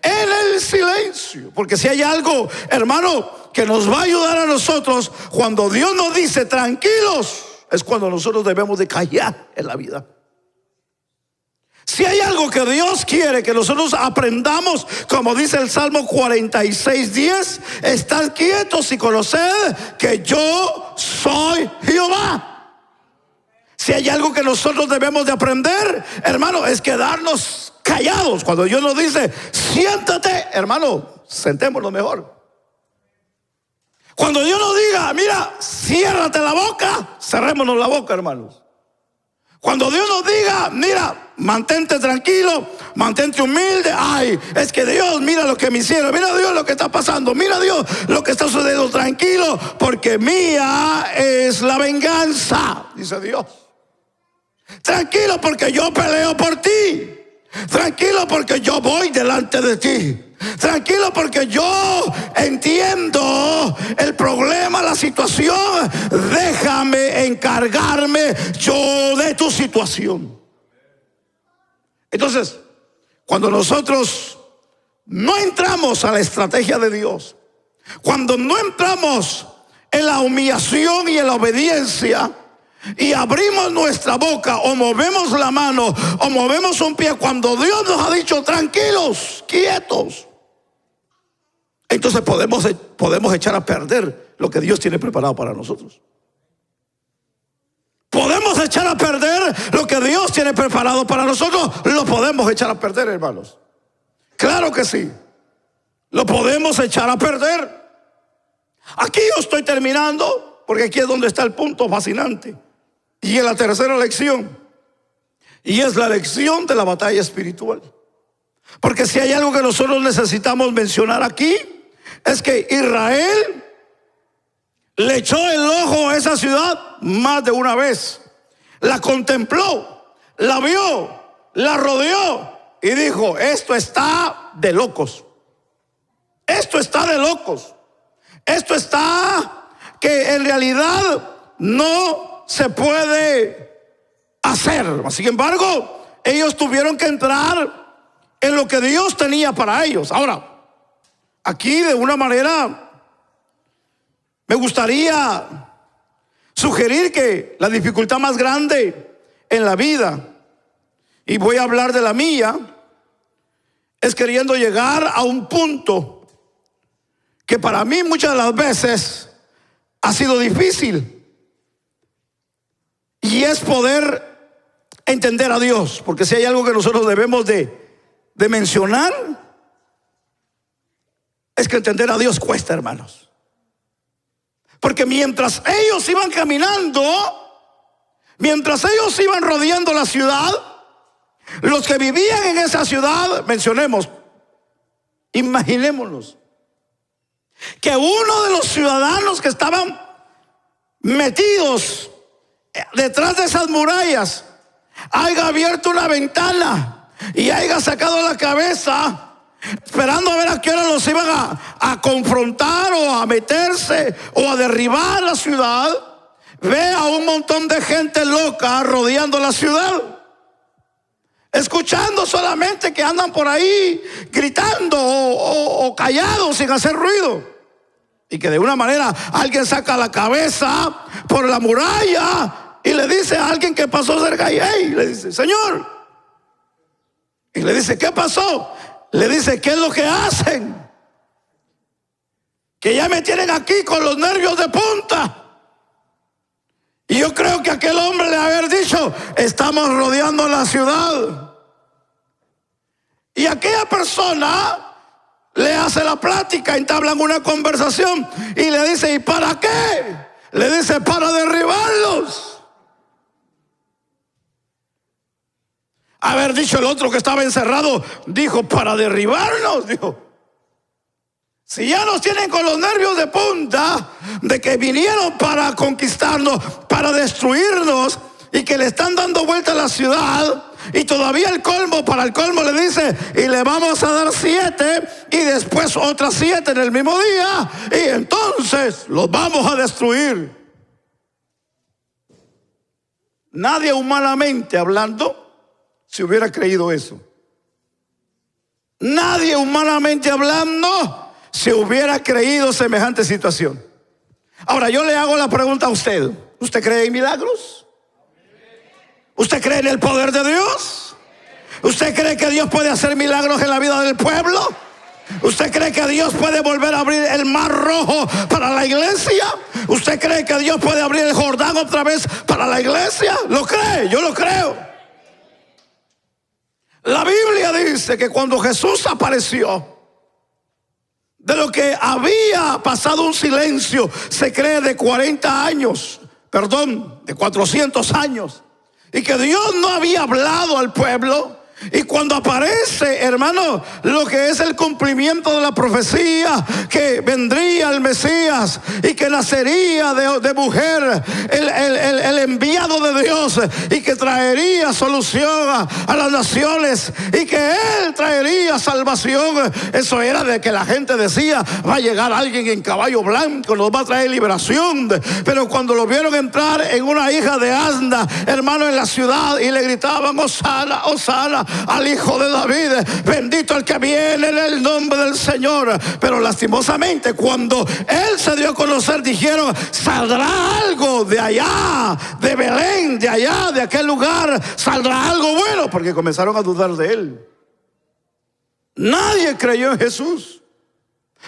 en el silencio. Porque si hay algo, hermano, que nos va a ayudar a nosotros, cuando Dios nos dice tranquilos, es cuando nosotros debemos de callar en la vida. Si hay algo que Dios quiere que nosotros aprendamos, como dice el Salmo 46:10, estad quietos y conoced que yo soy Jehová. Si hay algo que nosotros debemos de aprender, hermano, es quedarnos callados. Cuando Dios nos dice, siéntate, hermano, sentémonos mejor. Cuando Dios nos diga, mira, ciérrate la boca, cerrémonos la boca, hermanos. Cuando Dios nos diga, mira, mantente tranquilo, mantente humilde. Ay, es que Dios, mira lo que me hicieron, mira Dios lo que está pasando, mira Dios lo que está sucediendo. Tranquilo, porque mía es la venganza, dice Dios. Tranquilo, porque yo peleo por ti. Tranquilo, porque yo voy delante de ti. Tranquilo, porque yo entiendo el problema, la situación. Déjame encargarme yo de tu situación. Entonces, cuando nosotros no entramos a la estrategia de Dios, cuando no entramos en la humillación y en la obediencia, y abrimos nuestra boca, o movemos la mano, o movemos un pie, cuando Dios nos ha dicho tranquilos, quietos, entonces podemos echar a perder lo que Dios tiene preparado para nosotros. Podemos echar a perder lo que Dios tiene preparado para nosotros. Lo podemos echar a perder, hermanos. Claro que sí. Lo podemos echar a perder. Aquí yo estoy terminando, porque aquí es donde está el punto fascinante. Y en la tercera lección, y es la lección de la batalla espiritual. Porque si hay algo que nosotros necesitamos mencionar aquí, es que Israel le echó el ojo a esa ciudad más de una vez. La contempló, la vio, la rodeó y dijo, esto está de locos. Esto está de locos. Esto está que en realidad no se puede hacer. Sin embargo, ellos tuvieron que entrar en lo que Dios tenía para ellos. Ahora, aquí de una manera me gustaría sugerir que la dificultad más grande en la vida, y voy a hablar de la mía, es queriendo llegar a un punto que para mí muchas de las veces ha sido difícil, y es poder entender a Dios. Porque si hay algo que nosotros debemos de mencionar, es que entender a Dios cuesta, hermanos. Porque mientras ellos iban caminando, mientras ellos iban rodeando la ciudad, los que vivían en esa ciudad, imaginémonos que uno de los ciudadanos que estaban metidos detrás de esas murallas haya abierto una ventana y haya sacado la cabeza, esperando a ver a qué hora los iban a confrontar o a meterse o a derribar la ciudad. Ve a un montón de gente loca rodeando la ciudad, escuchando solamente que andan por ahí gritando o callados sin hacer ruido, y que de una manera alguien saca la cabeza por la muralla y le dice a alguien que pasó cerca y le dice, Señor, y le dice, ¿qué pasó? Le dice, ¿qué es lo que hacen? Que ya me tienen aquí con los nervios de punta. Y yo creo que aquel hombre le haber dicho, estamos rodeando la ciudad. Y aquella persona le hace la plática, entablan una conversación y le dice, ¿y para qué? Le dice, para derribarlos. Haber dicho el otro que estaba encerrado, dijo, para derribarnos, dijo. Si ya nos tienen con los nervios de punta de que vinieron para conquistarnos, para destruirnos, y que le están dando vuelta a la ciudad, y todavía para el colmo le dice, y le vamos a dar 7 y después otras 7 en el mismo día, y entonces los vamos a destruir. Nadie humanamente hablando se hubiera creído eso. Nadie humanamente hablando se hubiera creído semejante situación. Ahora yo le hago la pregunta a usted, ¿usted cree en milagros? ¿Usted cree en el poder de Dios? ¿Usted cree que Dios puede hacer milagros en la vida del pueblo? ¿Usted cree que Dios puede volver a abrir el mar rojo para la iglesia? ¿Usted cree que Dios puede abrir el Jordán otra vez para la iglesia? ¿Lo cree? Yo lo creo. La Biblia dice que cuando Jesús apareció, de lo que había pasado un silencio, se cree de 40 años, de 400 años, y que Dios no había hablado al pueblo. Y cuando aparece, hermano, lo que es el cumplimiento de la profecía, que vendría el Mesías y que nacería de mujer, el enviado de Dios, y que traería solución a las naciones, y que Él traería salvación. Eso era de que la gente decía: va a llegar alguien en caballo blanco, nos va a traer liberación. Pero cuando lo vieron entrar en una hija de asna, hermano, en la ciudad, y le gritaban: Hosana, Hosana al Hijo de David, bendito el que viene en el nombre del Señor. Pero lastimosamente, cuando Él se dio a conocer, dijeron: saldrá algo de allá, de Belén, de allá, de aquel lugar, saldrá algo bueno, porque comenzaron a dudar de Él. Nadie creyó en Jesús.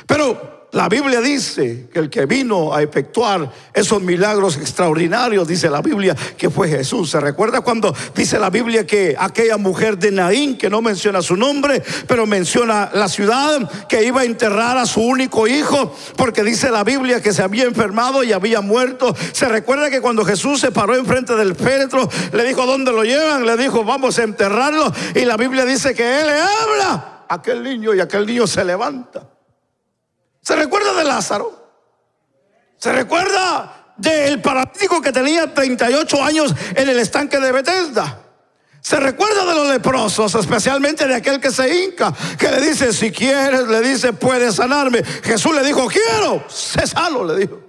Pero la Biblia dice que el que vino a efectuar esos milagros extraordinarios, dice la Biblia, que fue Jesús. ¿Se recuerda cuando dice la Biblia que aquella mujer de Naín, que no menciona su nombre, pero menciona la ciudad, que iba a enterrar a su único hijo, porque dice la Biblia que se había enfermado y había muerto? Se recuerda que cuando Jesús se paró enfrente del féretro, le dijo: ¿dónde lo llevan? Le dijo: vamos a enterrarlo. Y la Biblia dice que Él le habla a aquel niño, y aquel niño se levanta. ¿Se recuerda de Lázaro? ¿Se recuerda del paralítico que tenía 38 años en el estanque de Betesda? ¿Se recuerda de los leprosos, especialmente de aquel que se hinca, que le dice: si quieres, le dice, puedes sanarme? Jesús le dijo: quiero, sé sano, le dijo.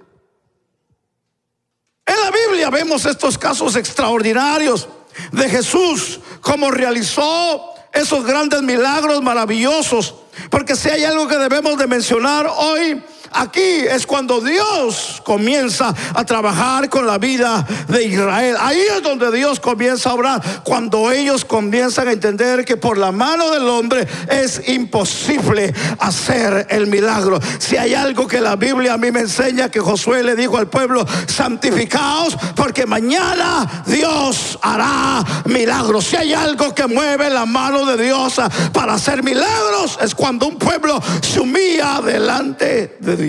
En la Biblia vemos estos casos extraordinarios de Jesús, cómo realizó esos grandes milagros maravillosos. Porque si hay algo que debemos de mencionar hoy aquí, es cuando Dios comienza a trabajar con la vida de Israel. Ahí es donde Dios comienza a obrar, cuando ellos comienzan a entender que por la mano del hombre es imposible hacer el milagro. Si hay algo que la Biblia a mí me enseña, que Josué le dijo al pueblo: santificaos, porque mañana Dios hará milagros. Si hay algo que mueve la mano de Dios para hacer milagros, es cuando un pueblo se humilla delante de Dios.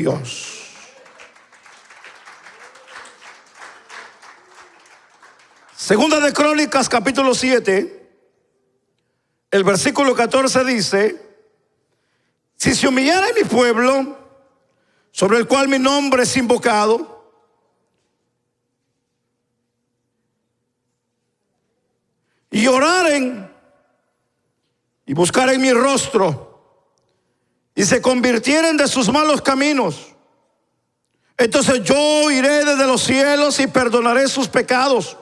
Segunda de Crónicas, capítulo 7, el versículo 14 dice: si se humillara mi pueblo, sobre el cual mi nombre es invocado, y oraren y buscaren mi rostro, y se convirtieren de sus malos caminos, entonces yo iré desde los cielos y perdonaré sus pecados.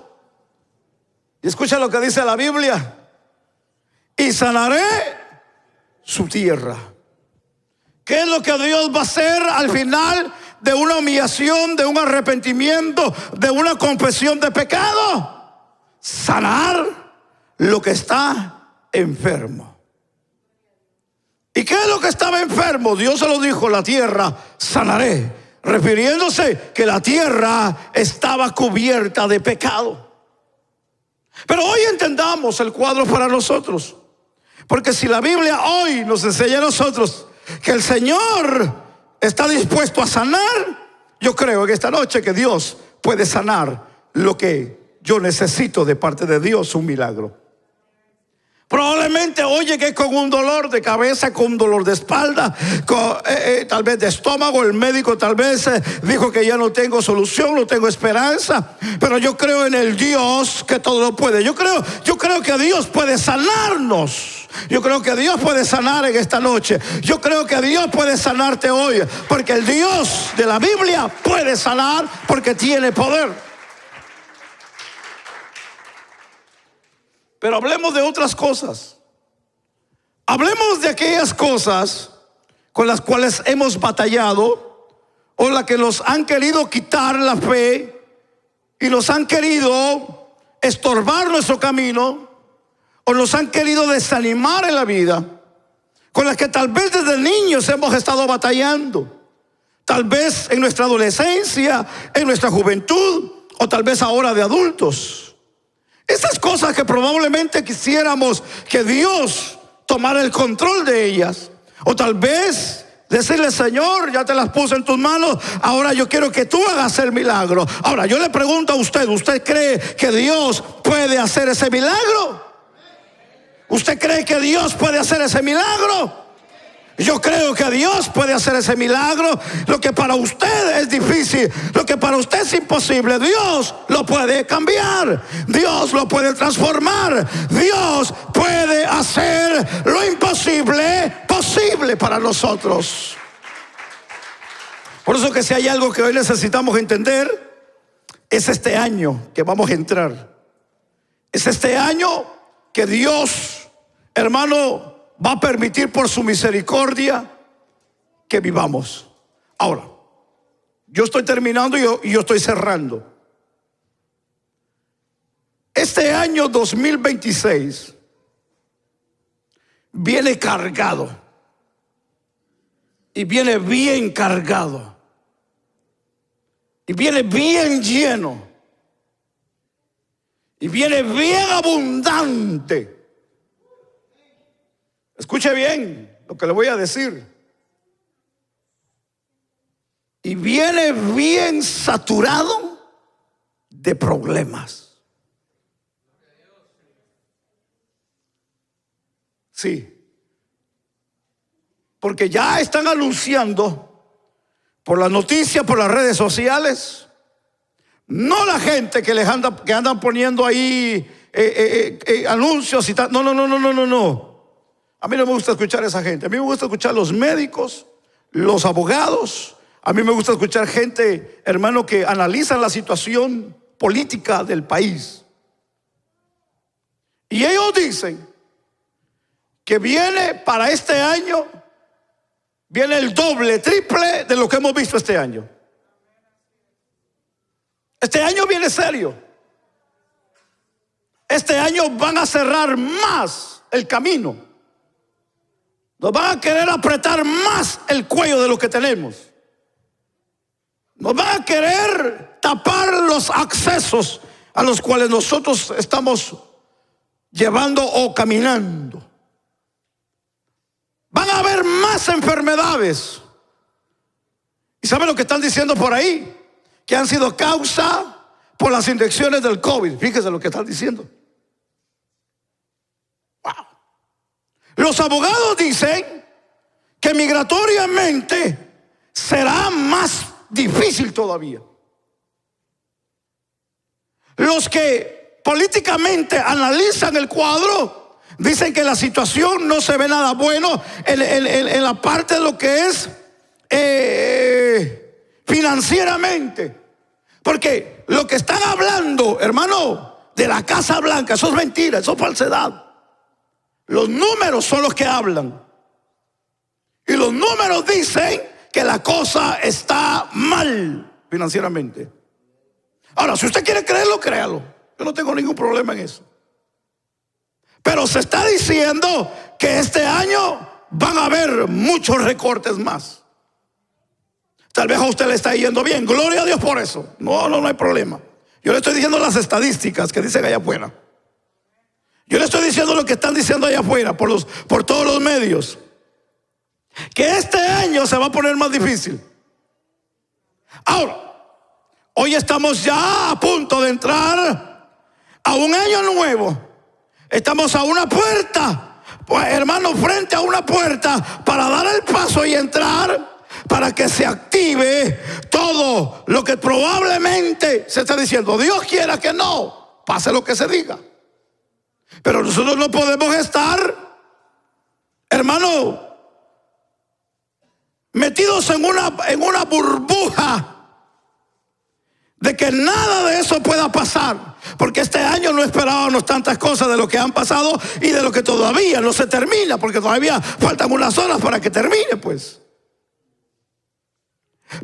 Y escucha lo que dice la Biblia: y sanaré su tierra. ¿Qué es lo que Dios va a hacer al final de una humillación, de un arrepentimiento, de una confesión de pecado? Sanar lo que está enfermo. ¿Y qué es lo que estaba enfermo? Dios se lo dijo: la tierra sanaré, refiriéndose que la tierra estaba cubierta de pecado. Pero hoy entendamos el cuadro para nosotros, porque si la Biblia hoy nos enseña a nosotros que el Señor está dispuesto a sanar, yo creo en esta noche que Dios puede sanar lo que yo necesito de parte de Dios, un milagro. Probablemente hoy llegué con un dolor de cabeza, con un dolor de espalda, tal vez de estómago. El médico tal vez dijo que ya no tengo solución, no tengo esperanza. Pero yo creo en el Dios que todo lo puede. Yo creo que Dios puede sanarnos. Yo creo que Dios puede sanar en esta noche. Yo creo que Dios puede sanarte hoy, porque el Dios de la Biblia puede sanar, porque tiene poder. Pero hablemos de otras cosas. Hablemos de aquellas cosas con las cuales hemos batallado, o las que nos han querido quitar la fe y nos han querido estorbar nuestro camino, o nos han querido desanimar en la vida, con las que tal vez desde niños hemos estado batallando, tal vez en nuestra adolescencia, en nuestra juventud, o tal vez ahora de adultos. Esas cosas que probablemente quisiéramos que Dios tomara el control de ellas, o tal vez decirle: Señor, ya te las puse en tus manos, ahora yo quiero que tú hagas el milagro. Ahora yo le pregunto a usted: ¿usted cree que Dios puede hacer ese milagro? ¿Usted cree que Dios puede hacer ese milagro? Yo creo que Dios puede hacer ese milagro. Lo que para usted es difícil, lo que para usted es imposible, Dios lo puede cambiar, Dios lo puede transformar. Dios puede hacer lo imposible posible para nosotros. Por eso que si hay algo que hoy necesitamos entender, es este año que vamos a entrar. Es este año que Dios, hermano, va a permitir por su misericordia que vivamos. Ahora, yo estoy terminando y yo estoy cerrando. Este año 2026 viene cargado, y viene bien cargado, y viene bien lleno, y viene bien abundante. Escuche bien lo que le voy a decir. Y viene bien saturado de problemas. Sí. Porque ya están anunciando por las noticias, por las redes sociales, no la gente que andan poniendo ahí anuncios y tal. No. A mí no me gusta escuchar a esa gente. A mí me gusta escuchar los médicos, los abogados. A mí me gusta escuchar gente, hermano, que analizan la situación política del país. Y ellos dicen que viene para este año, viene el doble, triple de lo que hemos visto este año. Este año viene serio. Este año van a cerrar más el camino. Nos van a querer apretar más el cuello de lo que tenemos. Nos van a querer tapar los accesos a los cuales nosotros estamos llevando o caminando. Van a haber más enfermedades. ¿Y saben lo que están diciendo por ahí? Que han sido causa por las inyecciones del COVID. Fíjese lo que están diciendo. Wow. Los abogados dicen que migratoriamente será más difícil todavía. Los que políticamente analizan el cuadro dicen que la situación no se ve nada bueno en la parte de lo que es financieramente. Porque lo que están hablando, hermano, de la Casa Blanca, eso es mentira, eso es falsedad. Los números son los que hablan. Y los números dicen que la cosa está mal financieramente. Ahora, si usted quiere creerlo, créalo. Yo no tengo ningún problema en eso. Pero se está diciendo que este año van a haber muchos recortes más. Tal vez a usted le está yendo bien. Gloria a Dios por eso. No hay problema. Yo le estoy diciendo las estadísticas que dicen allá afuera. Yo le estoy diciendo lo que están diciendo allá afuera por todos los medios. Que este año se va a poner más difícil. Ahora, hoy estamos ya a punto de entrar a un año nuevo. Estamos a una puerta, pues, hermano, frente a una puerta para dar el paso y entrar, para que se active todo lo que probablemente se está diciendo. Dios quiera que no pase lo que se diga. Pero nosotros no podemos estar, hermano, metidos en una burbuja de que nada de eso pueda pasar. Porque este año no esperábamos tantas cosas de lo que han pasado y de lo que todavía no se termina, porque todavía faltan unas horas para que termine, pues.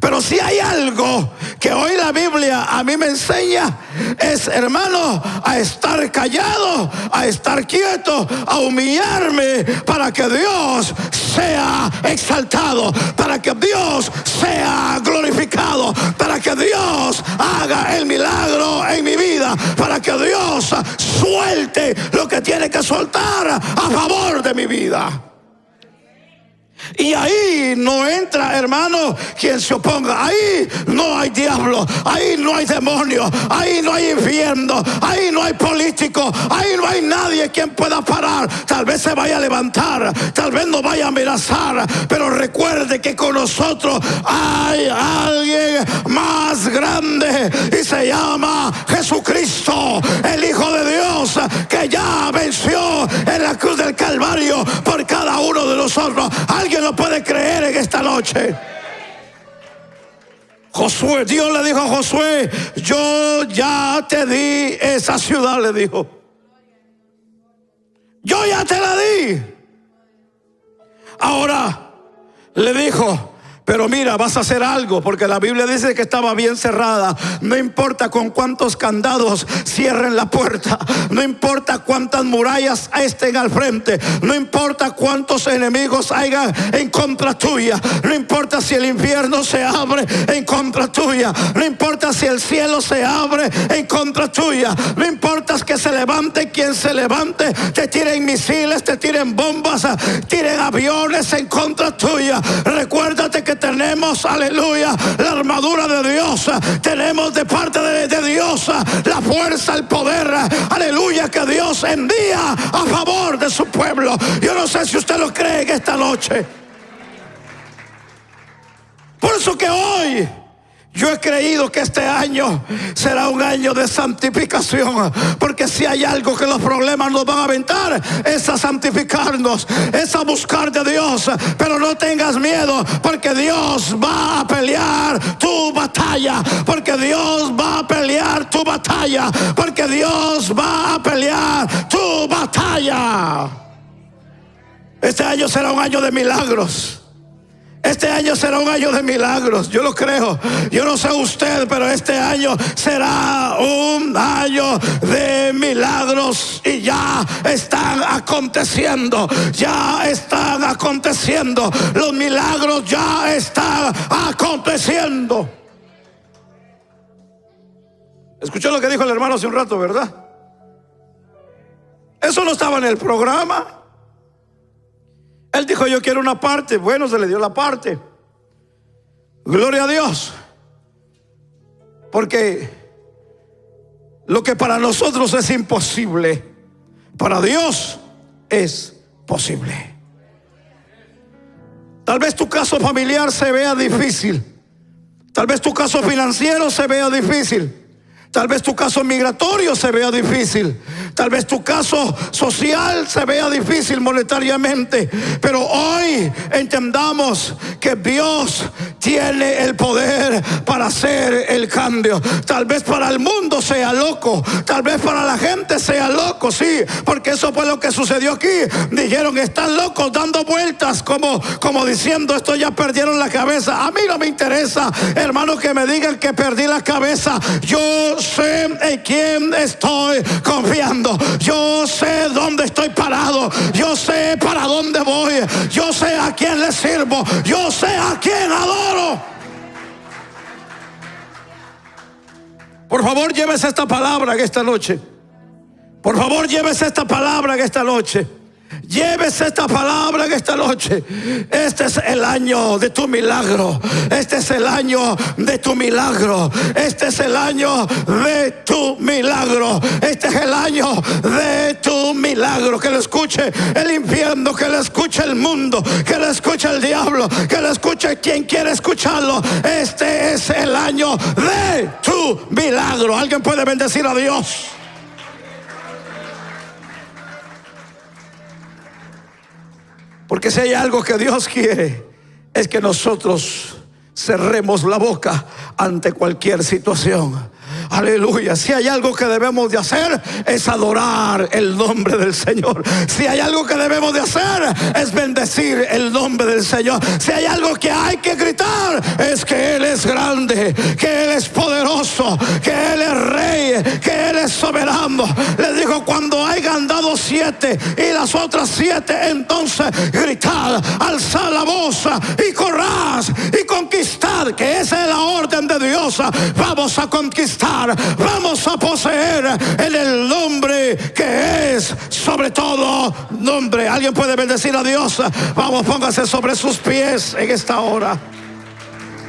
Pero si hay algo que hoy la Biblia a mí me enseña, es, hermano, a estar callado, a estar quieto, a humillarme para que Dios sea exaltado, para que Dios sea glorificado, para que Dios haga el milagro en mi vida, para que Dios suelte lo que tiene que soltar a favor de mi vida. Y ahí no entra, hermano, quien se oponga. Ahí no hay diablo, ahí no hay demonio, ahí no hay infierno, ahí no hay político, ahí no hay nadie quien pueda parar. Tal vez se vaya a levantar, tal vez nos vaya a amenazar, pero recuerde que con nosotros hay alguien más grande y se llama Jesucristo, el Hijo de Dios, que ya venció en la cruz del Calvario por cada uno de nosotros. ¿Alguien lo puede creer en esta noche? Josué, Dios le dijo a Josué: yo ya te di esa ciudad, le dijo. Yo ya te la di. Ahora le dijo: pero mira, vas a hacer algo, porque la Biblia dice que estaba bien cerrada. No importa con cuántos candados cierren la puerta, no importa cuántas murallas estén al frente, no importa cuántos enemigos hayan en contra tuya, no importa si el infierno se abre en contra tuya, no importa si el cielo se abre en contra tuya, no importa que se levante quien se levante, te tiren misiles, te tiren bombas, tiren aviones en contra tuya. Recuérdate que tenemos, aleluya, la armadura de Dios. Tenemos de parte de Dios la fuerza, el poder, aleluya, que Dios envía a favor de su pueblo. Yo no sé si usted lo cree en esta noche. Por eso que hoy yo he creído que este año será un año de santificación, porque si hay algo que los problemas nos van a aventar, es a santificarnos, es a buscar de Dios. Pero no tengas miedo, porque Dios va a pelear tu batalla, porque Dios va a pelear tu batalla, porque Dios va a pelear tu batalla. Este año será un año de milagros. Este año será un año de milagros, yo lo creo. Yo no sé usted, pero este año será un año de milagros. Y ya están aconteciendo, ya están aconteciendo. Los milagros ya están aconteciendo. Escuchó lo que dijo el hermano hace un rato, ¿verdad? Eso no estaba en el programa. Él dijo: yo quiero una parte. Bueno, se le dio la parte. Gloria a Dios. Porque lo que para nosotros es imposible, para Dios es posible. Tal vez tu caso familiar se vea difícil. Tal vez tu caso financiero se vea difícil. Tal vez tu caso migratorio se vea difícil. Tal vez tu caso social se vea difícil monetariamente. Pero hoy entendamos que Dios tiene el poder para hacer el cambio. Tal vez para el mundo sea loco, tal vez para la gente sea loco, sí, porque eso fue lo que sucedió aquí. Dijeron: están locos dando vueltas, como diciendo: estos ya perdieron la cabeza. A mí no me interesa, hermano, que me digan que perdí la cabeza. Yo sé en quién estoy confiando. Yo sé dónde estoy parado. Yo sé para dónde voy. Yo sé a quién le sirvo. Yo sé a quién adoro. Por favor, llévese esta palabra en esta noche. Por favor, llévese esta palabra en esta noche. Llévese esta palabra en esta noche. Este es el año de tu milagro. Este es el año de tu milagro. Este es el año de tu milagro. Este es el año de tu milagro. Que lo escuche el infierno, que lo escuche el mundo, que lo escuche el diablo, que lo escuche quien quiera escucharlo. Este es el año de tu milagro. ¿Alguien puede bendecir a Dios? Porque si hay algo que Dios quiere, es que nosotros cerremos la boca ante cualquier situación, Aleluya. Si hay algo que debemos de hacer, es adorar el nombre del Señor. Si hay algo que debemos de hacer, es bendecir el nombre del Señor. Si hay algo que hay que gritar, es que Él es grande, que Él es poderoso, que Él es rey, que Él es soberano. Le dijo: cuando hayan dado 7 y las otras 7, entonces gritad, alzad la voz y corrad y conquistad, que esa es la orden de Dios. Vamos a conquistar, vamos a poseer en el nombre que es sobre todo nombre. ¿Alguien puede bendecir a Dios? Vamos, póngase sobre sus pies en esta hora.